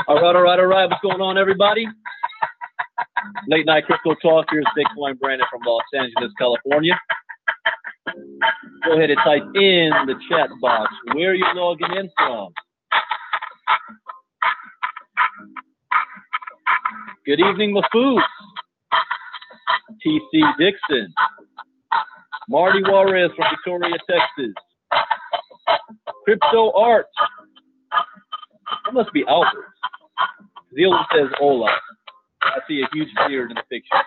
All right. What's going on, everybody? Late night crypto talk. Here's Bitcoin Brandon from Los Angeles, California. Go ahead and type in the chat box where you're logging in from. Good evening, Mafoos. TC Dixon. Marty Juarez from Victoria, Texas. Crypto Art. That must be Albert. The other one says Ola. I see a huge beard in the picture.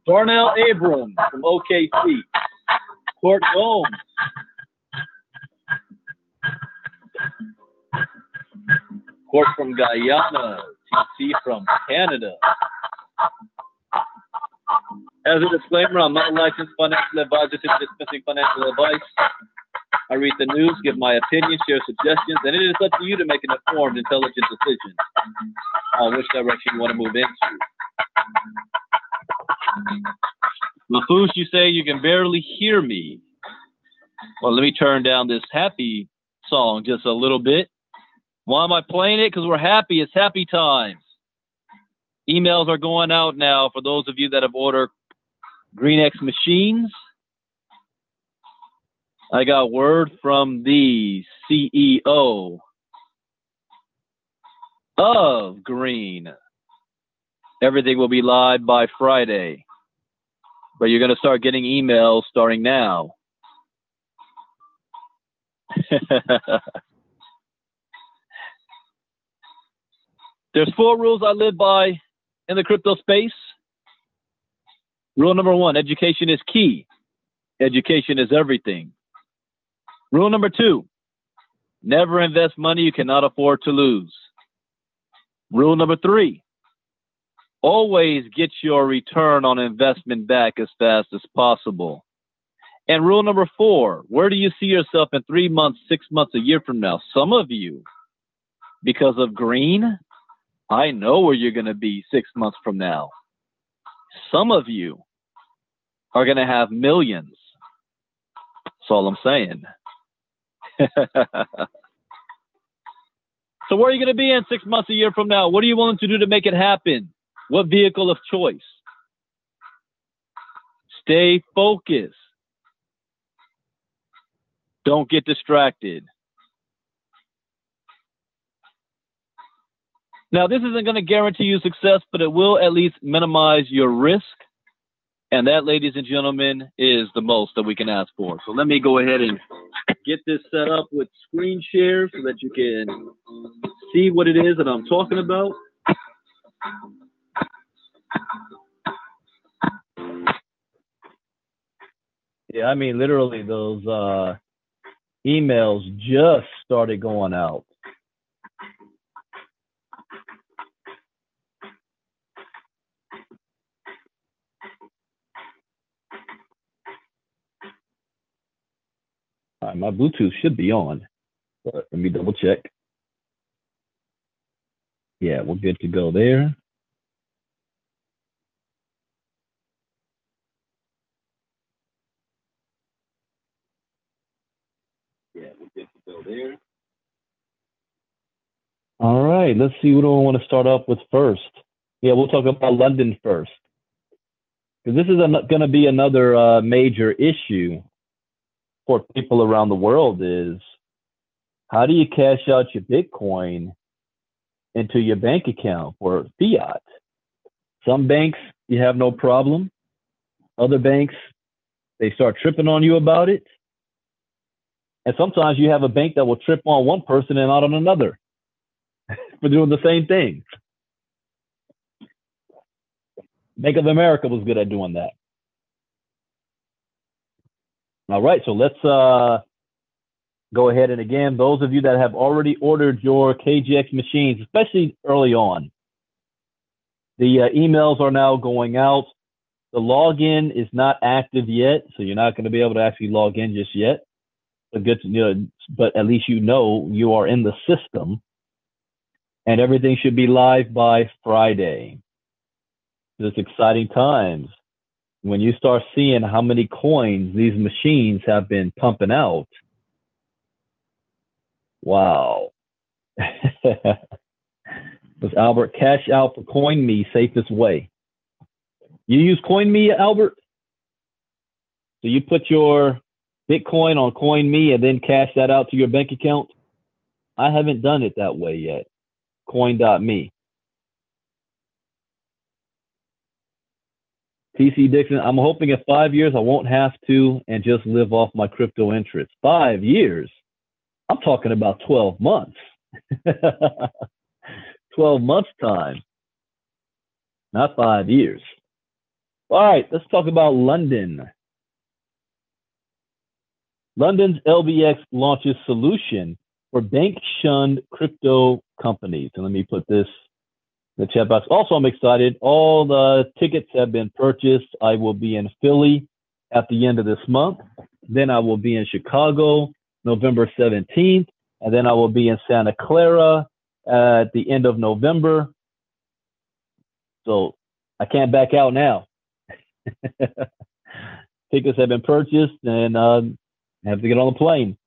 Darnell Abrams from OKC. Court Gomes. Court from Guyana. TC from Canada. As a disclaimer, I'm not a licensed financial advisor to dispensing financial advice. I read the news, give my opinion, share suggestions, and it is up to you to make an informed, intelligent decision on which direction you want to move into. Mafoos, you say you can barely hear me. Well, let me turn down this happy song just a little bit. Why am I playing it? Because we're happy. It's happy times. Emails are going out now for those of you that have ordered GreenX machines. I got word from the CEO of Green. Everything will be live by Friday, but you're going to start getting emails starting now. There's 4 rules I live by in the crypto space. Rule number 1, education is key. Education is everything. Rule number 2, never invest money you cannot afford to lose. Rule number 3, always get your return on investment back as fast as possible. And rule number 4, where do you see yourself in 3 months, 6 months, a year from now? Some of you, because of Green, I know where you're going to be 6 months from now. Some of you are going to have millions. That's all I'm saying. So where are you going to be in 6 months, a year from now? What are you willing to do to make it happen? What vehicle of choice? Stay focused. Don't get distracted. Now, this isn't going to guarantee you success, but it will at least minimize your risk. And that, ladies and gentlemen, is the most that we can ask for. So let me go ahead and get this set up with screen share so that you can see what it is that I'm talking about. Yeah, I mean, literally those emails just started going out. All right, my Bluetooth should be on, but let me double check. Yeah, we're good to go there. Yeah, we're good to go there. All right, let's see what do I want to start off with first. Yeah, we'll talk about London first, because this is going to be another major issue for people around the world is how do you cash out your Bitcoin into your bank account for fiat? Some banks, you have no problem. Other banks, they start tripping on you about it. And sometimes you have a bank that will trip on one person and not on another for doing the same thing. Bank of America was good at doing that. All right, so let's go ahead. And again, those of you that have already ordered your KGX machines, especially early on, the emails are now going out. The login is not active yet, so you're not going to be able to actually log in just yet. But good to, but at least you know you are in the system, and everything should be live by Friday. It's exciting times when you start seeing how many coins these machines have been pumping out. Wow. Was Albert, cash out for CoinMe safest way? You use CoinMe, Albert? So you put your Bitcoin on CoinMe and then cash that out to your bank account? I haven't done it that way yet. Coin.me. TC Dixon, I'm hoping in 5 years I won't have to and just live off my crypto interest. 5 years? I'm talking about 12 months. 12 months time, not 5 years. All right, let's talk about London. London's LBX launches solution for bank-shunned crypto companies. And let me put this in the chat box. Also, I'm excited. All the tickets have been purchased. I will be in Philly at the end of this month. Then I will be in Chicago, November 17th. And then I will be in Santa Clara at the end of November. So I can't back out now. Tickets have been purchased and have to get on the plane.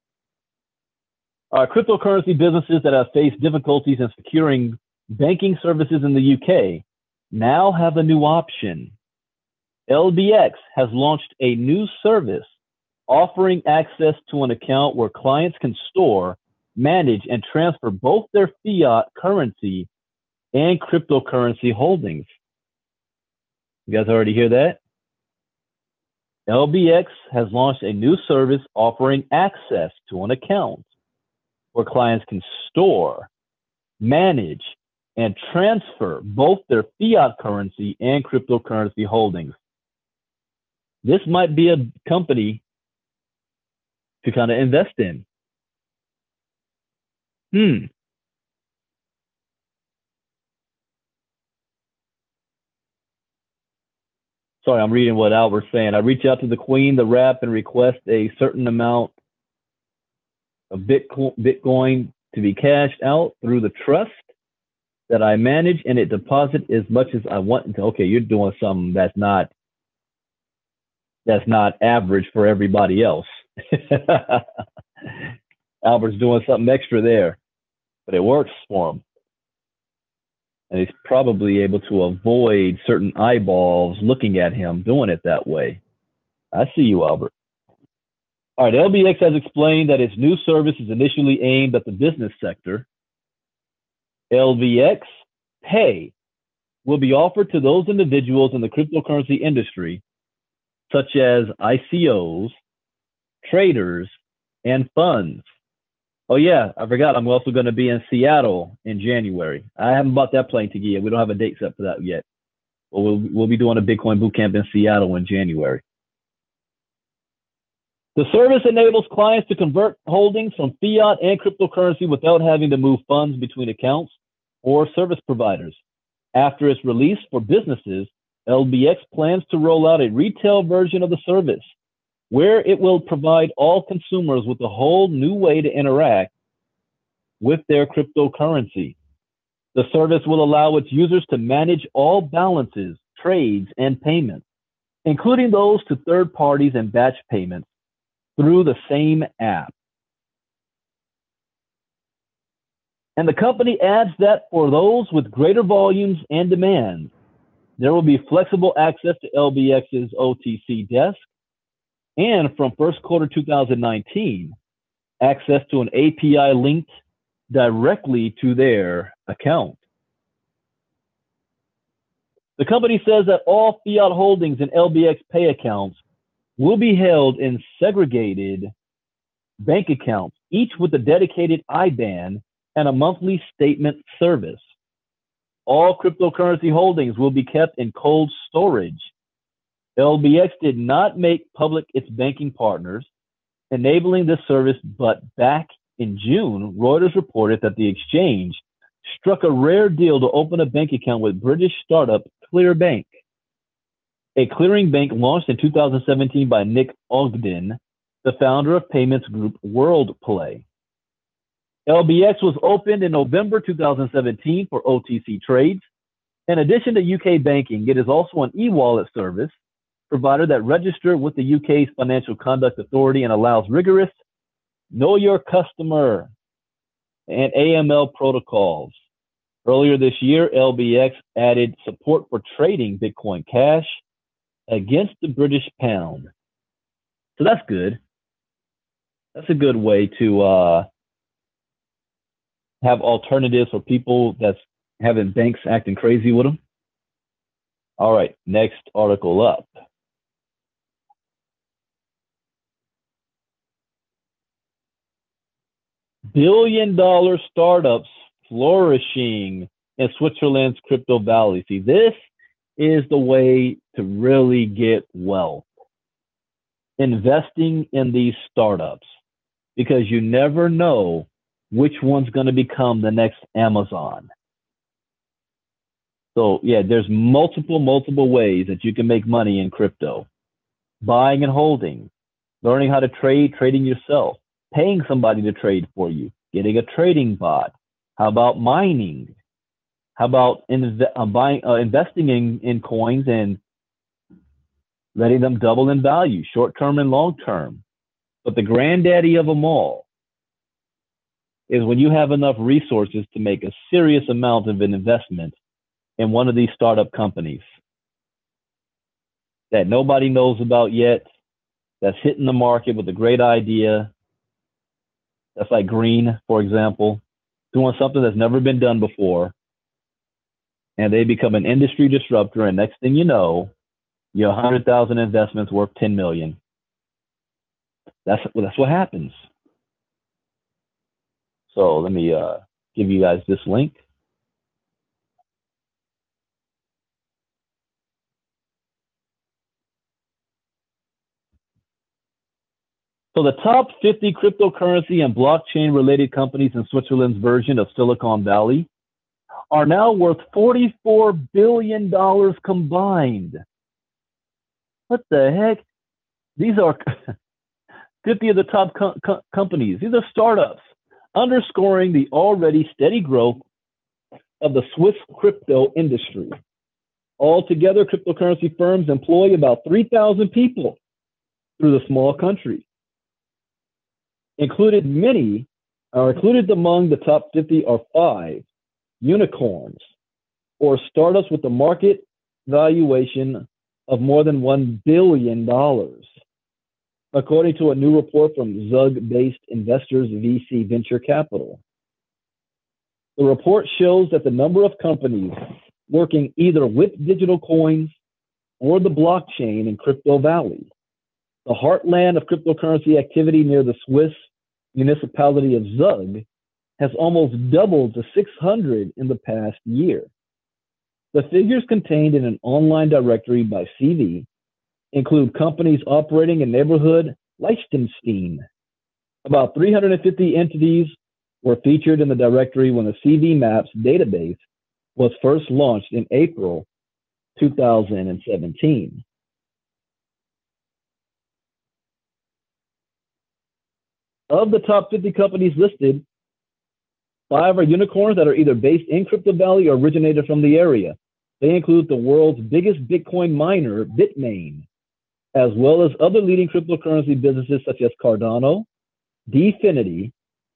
Cryptocurrency businesses that have faced difficulties in securing banking services in the UK now have a new option. LBX has launched a new service offering access to an account where clients can store, manage, and transfer both their fiat currency and cryptocurrency holdings. You guys already hear that? LBX has launched a new service offering access to an account where clients can store, manage, and transfer both their fiat currency and cryptocurrency holdings. This might be a company to kind of invest in. Sorry, I'm reading what Albert's saying. I reach out to the Queen, the rep, and request a certain amount of Bitcoin to be cashed out through the trust that I manage, and it deposit as much as I want. Okay, you're doing something that's not average for everybody else. Albert's doing something extra there, but it works for him. And he's probably able to avoid certain eyeballs looking at him doing it that way. I see you, Albert. All right, LBX has explained that its new service is initially aimed at the business sector. LBX Pay will be offered to those individuals in the cryptocurrency industry, such as ICOs, traders, and funds. Oh yeah, I forgot. I'm also going to be in Seattle in January. I haven't bought that plane ticket yet. We don't have a date set for that yet. But we'll be doing a Bitcoin bootcamp in Seattle in January. The service enables clients to convert holdings from fiat and cryptocurrency without having to move funds between accounts or service providers. After its release for businesses, LBX plans to roll out a retail version of the service, where it will provide all consumers with a whole new way to interact with their cryptocurrency. The service will allow its users to manage all balances, trades, and payments, including those to third parties and batch payments, through the same app. And the company adds that for those with greater volumes and demands, there will be flexible access to LBX's OTC desk, and from first quarter 2019, access to an API linked directly to their account. The company says that all fiat holdings in LBX Pay accounts will be held in segregated bank accounts, each with a dedicated IBAN and a monthly statement service. All cryptocurrency holdings will be kept in cold storage. LBX did not make public its banking partners enabling this service, but back in June, Reuters reported that the exchange struck a rare deal to open a bank account with British startup Clearbank, a clearing bank launched in 2017 by Nick Ogden, the founder of payments group WorldPlay. LBX was opened in November 2017 for OTC trades. In addition to UK banking, it is also an e-wallet service provider that registered with the UK's Financial Conduct Authority and allows rigorous know your customer and AML protocols. Earlier this year, LBX added support for trading Bitcoin Cash against the British pound. So that's good. That's a good way to have alternatives for people that's having banks acting crazy with them. All right, next article up. Billion-dollar startups flourishing in Switzerland's crypto valley. See, this is the way to really get wealth. Investing in these startups, because you never know which one's going to become the next Amazon. So yeah, there's multiple ways that you can make money in crypto. Buying and holding, learning how to trade, trading yourself, paying somebody to trade for you, getting a trading bot. How about mining? How about investing in coins and letting them double in value, short-term and long-term? But the granddaddy of them all is when you have enough resources to make a serious amount of an investment in one of these startup companies that nobody knows about yet, that's hitting the market with a great idea. That's like Green, for example, doing something that's never been done before, and they become an industry disruptor, and next thing you know, your 100,000 investments worth 10 million. That's what happens. So let me give you guys this link. So the top 50 cryptocurrency and blockchain related companies in Switzerland's version of Silicon Valley are now worth $44 billion combined. What the heck? These are 50 of the top companies. These are startups, underscoring the already steady growth of the Swiss crypto industry. Altogether, cryptocurrency firms employ about 3,000 people through the small country. Included among the top 50 are 5 unicorns, or startups with a market valuation of more than $1 billion, according to a new report from Zug-based Investors VC Venture Capital. The report shows that the number of companies working either with digital coins or the blockchain in Crypto Valley, the heartland of cryptocurrency activity near the Swiss municipality of Zug, has almost doubled to 600 in the past year. The figures contained in an online directory by CV include companies operating in neighborhood Liechtenstein. About 350 entities were featured in the directory when the CV Maps database was first launched in April 2017. Of the top 50 companies listed, 5 are unicorns that are either based in Crypto Valley or originated from the area. They include the world's biggest Bitcoin miner, Bitmain, as well as other leading cryptocurrency businesses such as Cardano, Dfinity,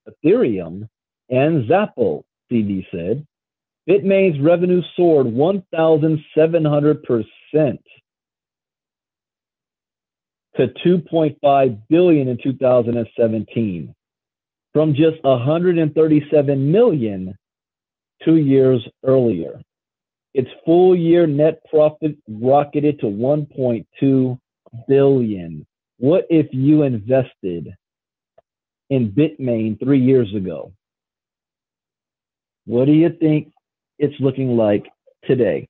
Ethereum, and Zappo, CV said. Bitmain's revenue soared 1,700% to $2.5 billion in 2017, from just $137 million 2 years earlier. Its full-year net profit rocketed to $1.2 billion. What if you invested in Bitmain 3 years ago? What do you think it's looking like today?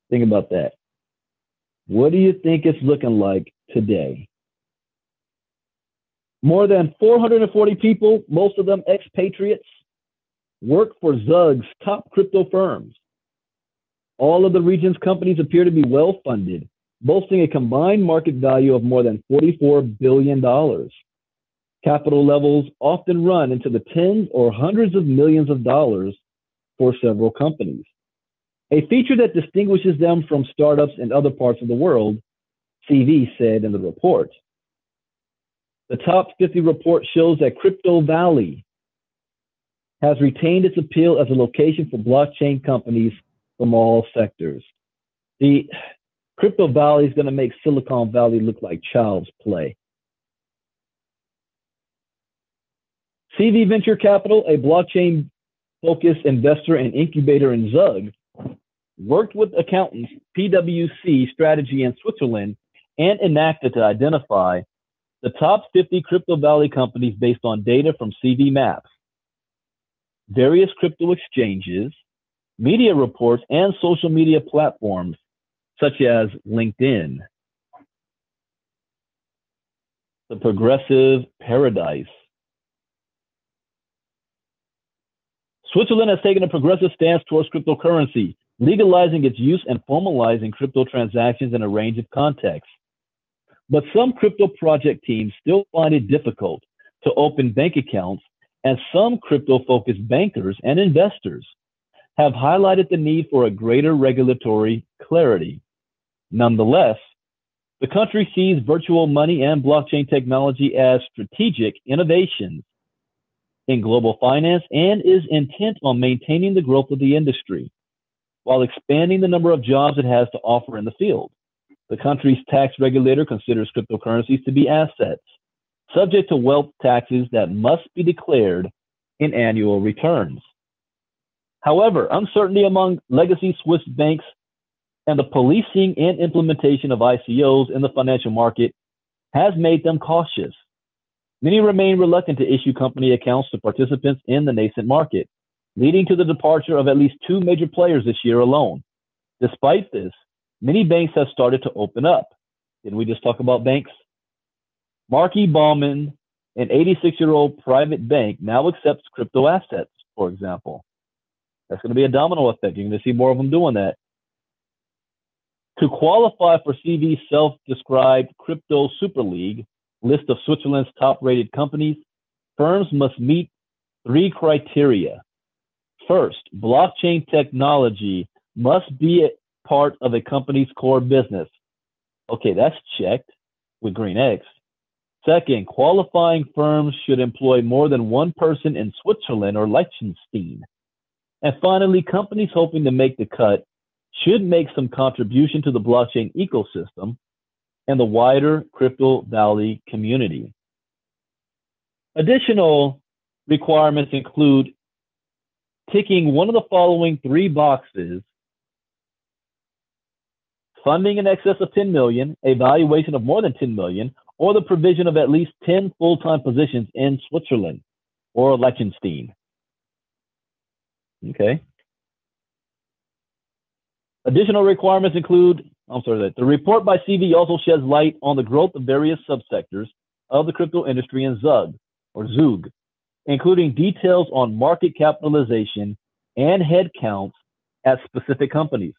Think about that. What do you think it's looking like today? More than 440 people, most of them expatriates, work for Zug's top crypto firms. All of the region's companies appear to be well-funded, boasting a combined market value of more than $44 billion. Capital levels often run into the tens or hundreds of millions of dollars for several companies, a feature that distinguishes them from startups in other parts of the world, CV said in the report. The top 50 report shows that Crypto Valley has retained its appeal as a location for blockchain companies from all sectors. The Crypto Valley is going to make Silicon Valley look like child's play. CV Venture Capital, a blockchain-focused investor and incubator in Zug, worked with accountants PwC Strategy in Switzerland and enacted to identify the top 50 Crypto Valley companies based on data from CV Maps, various crypto exchanges, media reports, and social media platforms such as LinkedIn. The Progressive Paradise. Switzerland has taken a progressive stance towards cryptocurrency, legalizing its use and formalizing crypto transactions in a range of contexts. But some crypto project teams still find it difficult to open bank accounts, and some crypto-focused bankers and investors have highlighted the need for a greater regulatory clarity. Nonetheless, the country sees virtual money and blockchain technology as strategic innovations in global finance and is intent on maintaining the growth of the industry while expanding the number of jobs it has to offer in the field. The country's tax regulator considers cryptocurrencies to be assets, subject to wealth taxes that must be declared in annual returns. However, uncertainty among legacy Swiss banks and the policing and implementation of ICOs in the financial market has made them cautious. Many remain reluctant to issue company accounts to participants in the nascent market, leading to the departure of at least 2 major players this year alone. Despite this, many banks have started to open up. Didn't we just talk about banks? Marky Baumann, an 86-year-old private bank, now accepts crypto assets, for example. That's going to be a domino effect. You're going to see more of them doing that. To qualify for CV's self-described Crypto Super League list of Switzerland's top-rated companies, firms must meet 3 criteria. First, blockchain technology must be a part of a company's core business. Okay, that's checked with green X. Second, qualifying firms should employ more than 1 person in Switzerland or Liechtenstein. And finally, companies hoping to make the cut should make some contribution to the blockchain ecosystem and the wider Crypto Valley community. Additional requirements include ticking one of the following 3 boxes: funding in excess of 10 million, a valuation of more than 10 million, or the provision of at least 10 full-time positions in Switzerland or Liechtenstein. Okay. Additional requirements include, the report by CV also sheds light on the growth of various subsectors of the crypto industry in Zug, including details on market capitalization and headcounts at specific companies.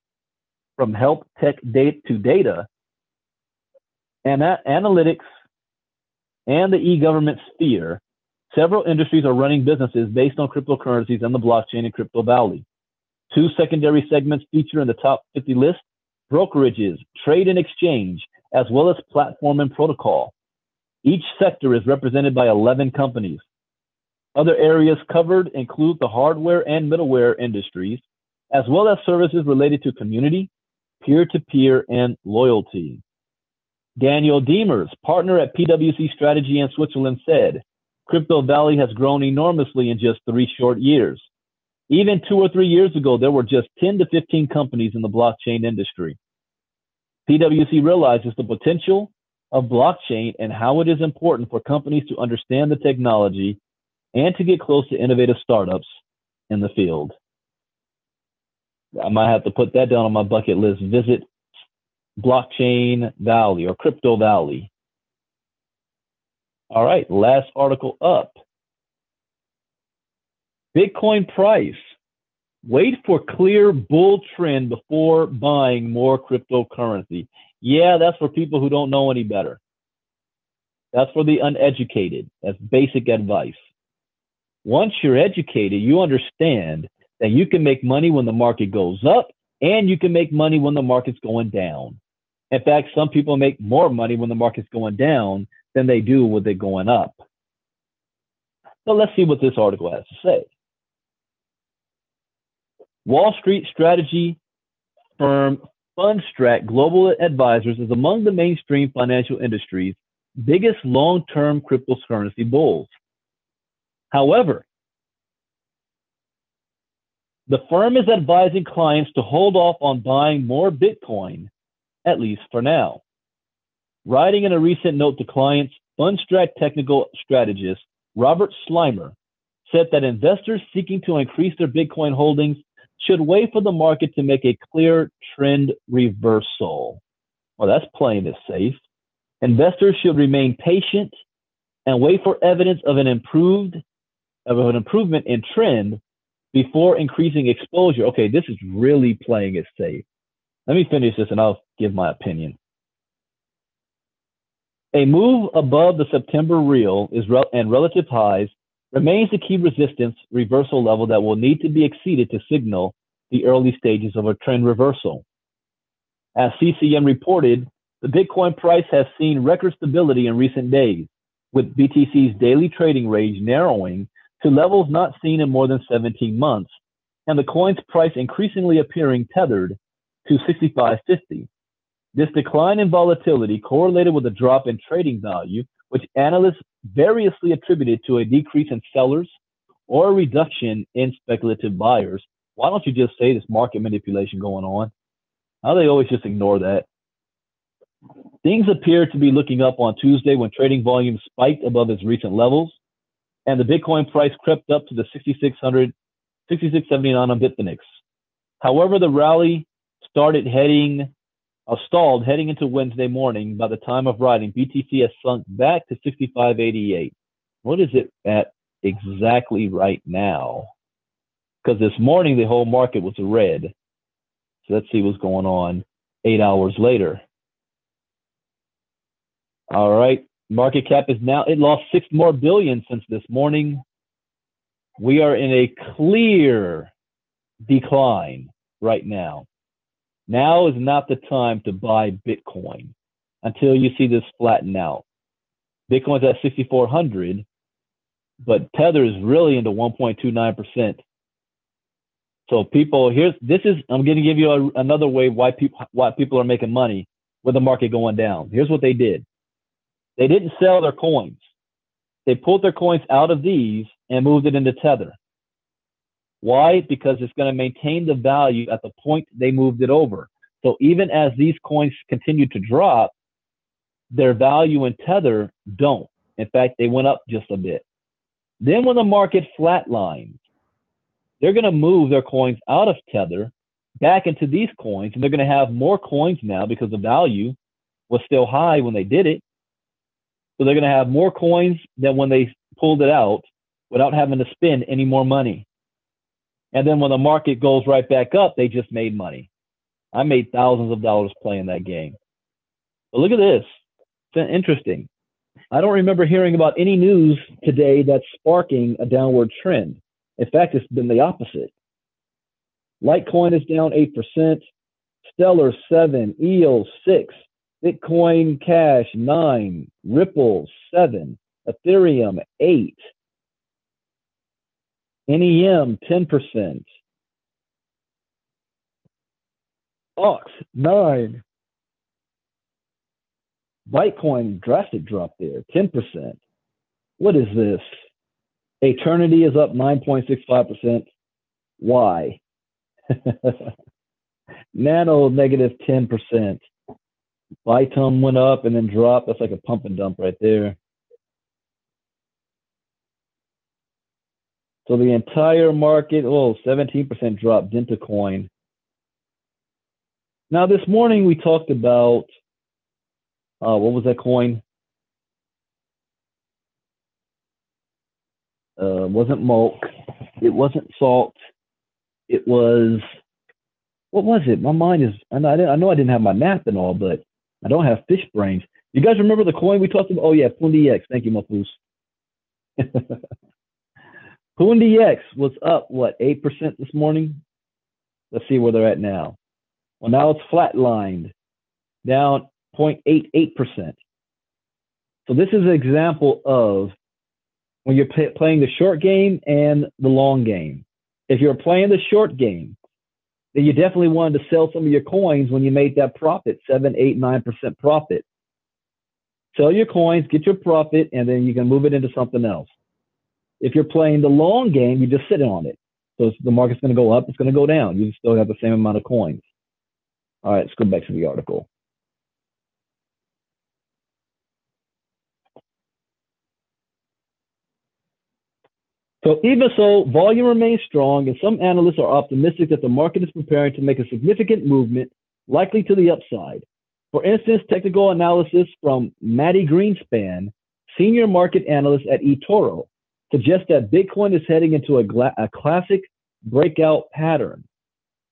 From help tech data and analytics and the e-government sphere, several industries are running businesses based on cryptocurrencies and the blockchain in Crypto Valley. 2 secondary segments feature in the top 50 list: brokerages, trade and exchange, as well as platform and protocol. Each sector is represented by 11 companies. Other areas covered include the hardware and middleware industries, as well as services related to community, peer-to-peer, and loyalty. Daniel Diemers, partner at PwC Strategy in Switzerland, said, Crypto Valley has grown enormously in just 3 short years. Even 2 or 3 years ago, there were just 10 to 15 companies in the blockchain industry. PwC realizes the potential of blockchain and how it is important for companies to understand the technology and to get close to innovative startups in the field. I might have to put that down on my bucket list. Visit Blockchain Valley or Crypto Valley. All right, last article up. Bitcoin price. Wait for clear bull trend before buying more cryptocurrency. Yeah, that's for people who don't know any better. That's for the uneducated. That's basic advice. Once you're educated, you understand that you can make money when the market goes up and you can make money when the market's going down. In fact, some people make more money when the market's going down than they do with it going up. So let's see what this article has to say. Wall Street strategy firm Fundstrat Global Advisors is among the mainstream financial industry's biggest long-term cryptocurrency bulls. However, the firm is advising clients to hold off on buying more Bitcoin, at least for now. Writing in a recent note to clients, Fundstrat technical strategist Robert Slimer said that investors seeking to increase their Bitcoin holdings should wait for the market to make a clear trend reversal. Well, that's playing it safe. Investors should remain patient and wait for evidence of an improvement in trend before increasing exposure. Okay, this is really playing it safe. Let me finish this and I'll give my opinion. A move above the September real and relative highs remains the key resistance reversal level that will need to be exceeded to signal the early stages of a trend reversal. As CCM reported, the Bitcoin price has seen record stability in recent days, with BTC's daily trading range narrowing to levels not seen in more than 17 months, and the coin's price increasingly appearing tethered to 65.50. This decline in volatility correlated with a drop in trading value, which analysts variously attributed to a decrease in sellers or a reduction in speculative buyers. Why don't you just say there's market manipulation going on? How do they always just ignore that? Things appear to be looking up on Tuesday when trading volume spiked above its recent levels, and the Bitcoin price crept up to the 6,600, 6,679 on Bitfinex. However, the rally stalled heading into Wednesday morning. By the time of writing, BTC has sunk back to 65.88. What is it at exactly right now? Because this morning the whole market was red. So let's see what's going on 8 hours later. All right, market cap is now, it lost 6 more billion since this morning. We are in a clear decline right now. Now is not the time to buy Bitcoin until you see this flatten out. Bitcoin's at 6,400, but Tether is really into 1.29%. So people, I'm going to give you another way why people are making money with the market going down. Here's what they did. They didn't sell their coins. They pulled their coins out of these and moved it into Tether. Why? Because it's going to maintain the value at the point they moved it over. So even as these coins continue to drop, their value in Tether don't. In fact, they went up just a bit. Then when the market flatlines, they're going to move their coins out of Tether back into these coins, and they're going to have more coins now because the value was still high when they did it. So they're going to have more coins than when they pulled it out without having to spend any more money. And then when the market goes right back up, they just made money. I made thousands of dollars playing that game. But look at this. It's interesting. I don't remember hearing about any news today that's sparking a downward trend. In fact, it's been the opposite. Litecoin is down 8%, Stellar 7, EOS 6, Bitcoin Cash 9, Ripple 7, Ethereum 8, NEM 10%, Ox 9, Bitcoin drastic drop there 10%. What is this? Eternity is up 9.65%. Why? Nano negative 10%. Bytum went up and then dropped. That's like a pump and dump right there. So the entire market, 17% drop, Dentacoin. Now this morning we talked about, what was that coin? Wasn't Mulk. It wasn't Salt. It was, what was it? My mind is, I know I didn't have my nap and all, but I don't have fish brains. You guys remember the coin we talked about? Oh yeah, Pundi X. Thank you, Mafus. Pundi X was up, 8% this morning? Let's see where they're at now. Well, now it's flatlined, down 0.88%. So this is an example of when you're playing the short game and the long game. If you're playing the short game, then you definitely wanted to sell some of your coins when you made that profit, 7, 8, 9% profit. Sell your coins, get your profit, and then you can move it into something else. If you're playing the long game, you just sit on it. So the market's going to go up, it's going to go down. You still have the same amount of coins. All right, let's go back to the article. So even so, volume remains strong, and some analysts are optimistic that the market is preparing to make a significant movement, likely to the upside. For instance, technical analysis from Matty Greenspan, senior market analyst at eToro, suggests that Bitcoin is heading into a classic breakout pattern.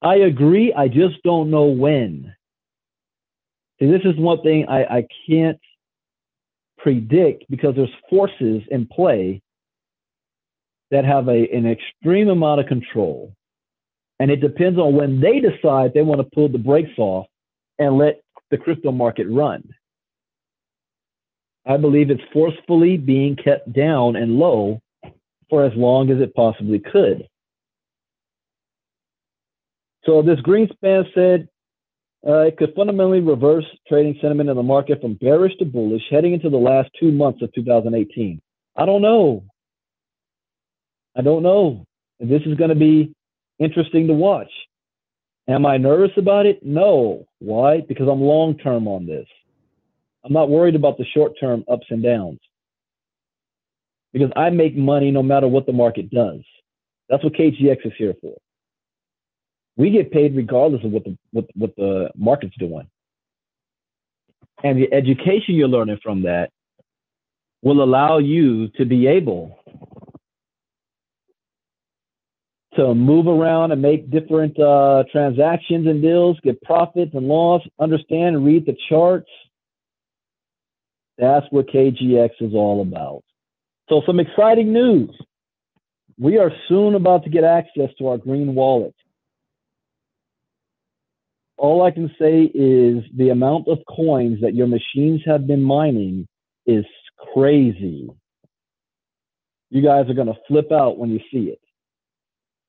I agree, I just don't know when. See, this is one thing I can't predict because there's forces in play that have an extreme amount of control. And it depends on when they decide they want to pull the brakes off and let the crypto market run. I believe it's forcefully being kept down and low for as long as it possibly could. So this Greenspan said it could fundamentally reverse trading sentiment in the market from bearish to bullish heading into the last 2 months of 2018. I don't know. And this is going to be interesting to watch. Am I nervous about it? No. Why? Because I'm long-term on this. I'm not worried about the short-term ups and downs. Because I make money no matter what the market does. That's what KGX is here for. We get paid regardless of what the market's doing. And the education you're learning from that will allow you to be able to move around and make different transactions and deals, get profits and loss, understand and read the charts. That's what KGX is all about. So some exciting news. We are soon about to get access to our green wallet. All I can say is the amount of coins that your machines have been mining is crazy. You guys are going to flip out when you see it.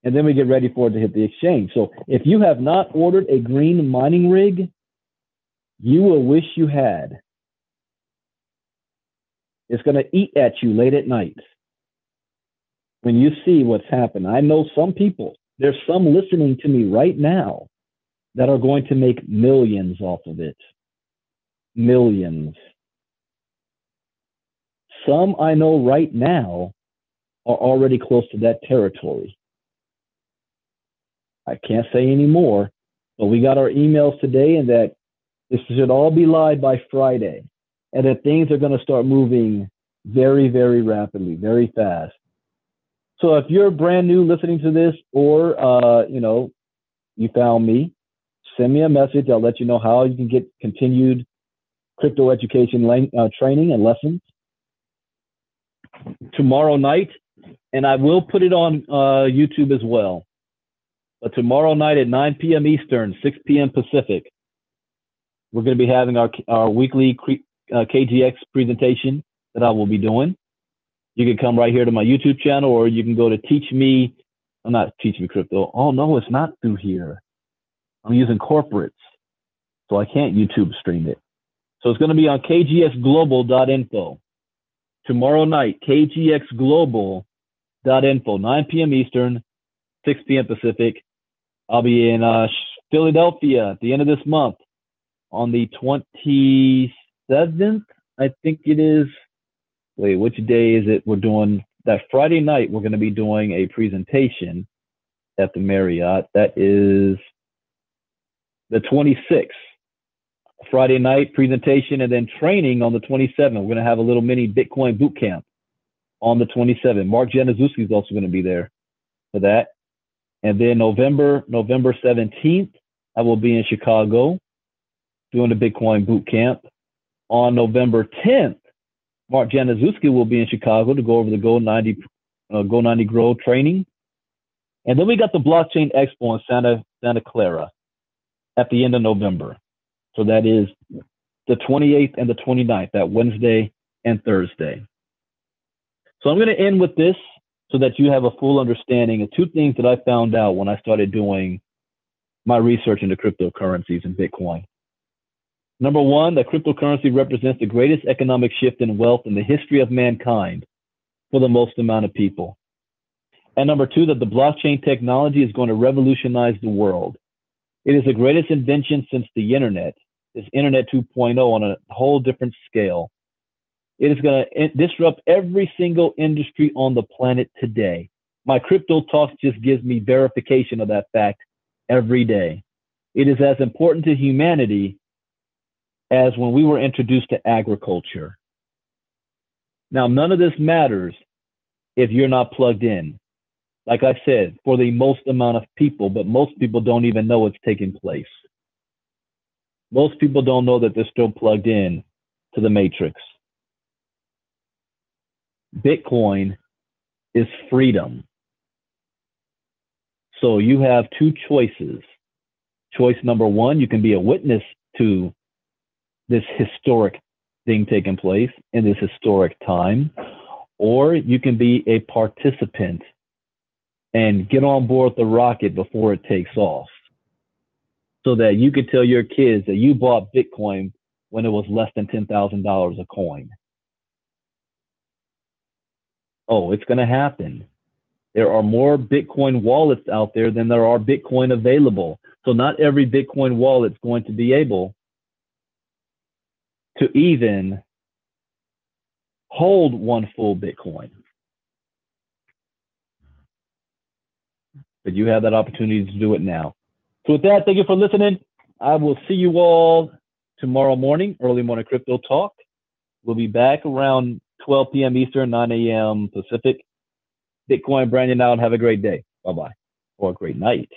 And then we get ready for it to hit the exchange. So if you have not ordered a green mining rig, you will wish you had. It's going to eat at you late at night when you see what's happened. I know some people, there's some listening to me right now that are going to make millions off of it. Millions. Some I know right now are already close to that territory. I can't say any more, but we got our emails today and that this should all be live by Friday and that things are going to start moving very, very rapidly, very fast. So if you're brand new listening to this or, you found me, send me a message. I'll let you know how you can get continued crypto education training and lessons tomorrow night. And I will put it on YouTube as well. But tomorrow night at 9 p.m. Eastern, 6 p.m. Pacific, we're going to be having our weekly KGX presentation that I will be doing. You can come right here to my YouTube channel, or you can go to Teach Me Crypto. Oh, no, it's not through here. I'm using corporates, so I can't YouTube stream it. So it's going to be on kgsglobal.info. Tomorrow night, kgxglobal.info, 9 p.m. Eastern, 6 p.m. Pacific. I'll be in Philadelphia at the end of this month on the 27th, I think it is. Wait, which day is it? We're doing that Friday night. We're going to be doing a presentation at the Marriott. That is the 26th. Friday night presentation and then training on the 27th. We're going to have a little mini Bitcoin boot camp on the 27th. Mark Januszewski is also going to be there for that. And then November 17th, I will be in Chicago doing the Bitcoin boot camp. On November 10th, Mark Januszewski will be in Chicago to go over the Go 90 Grow training. And then we got the Blockchain Expo in Santa Clara at the end of November. So that is the 28th and the 29th, that Wednesday and Thursday. So I'm going to end with this so that you have a full understanding of two things that I found out when I started doing my research into cryptocurrencies and Bitcoin. Number one, that cryptocurrency represents the greatest economic shift in wealth in the history of mankind for the most amount of people. And number two, that the blockchain technology is going to revolutionize the world. It is the greatest invention since the internet. It's Internet 2.0 on a whole different scale. It is going to disrupt every single industry on the planet today. My crypto talks just gives me verification of that fact every day. It is as important to humanity as when we were introduced to agriculture. Now, none of this matters if you're not plugged in. Like I said, for the most amount of people, but most people don't even know it's taking place. Most people don't know that they're still plugged in to the matrix. Bitcoin is freedom. So you have two choices. Choice number one, you can be a witness to this historic thing taking place in this historic time, or you can be a participant and get on board the rocket before it takes off, so that you could tell your kids that you bought Bitcoin when it was less than $10,000 a coin. Oh, it's going to happen. There are more Bitcoin wallets out there than there are Bitcoin available. So not every Bitcoin wallet is going to be able to even hold one full Bitcoin. But you have that opportunity to do it now. So with that, thank you for listening. I will see you all tomorrow morning, early morning crypto talk. We'll be back around 12 p.m. Eastern, 9 a.m. Pacific. Bitcoin, Brandon out. Have a great day. Bye-bye. Or a great night.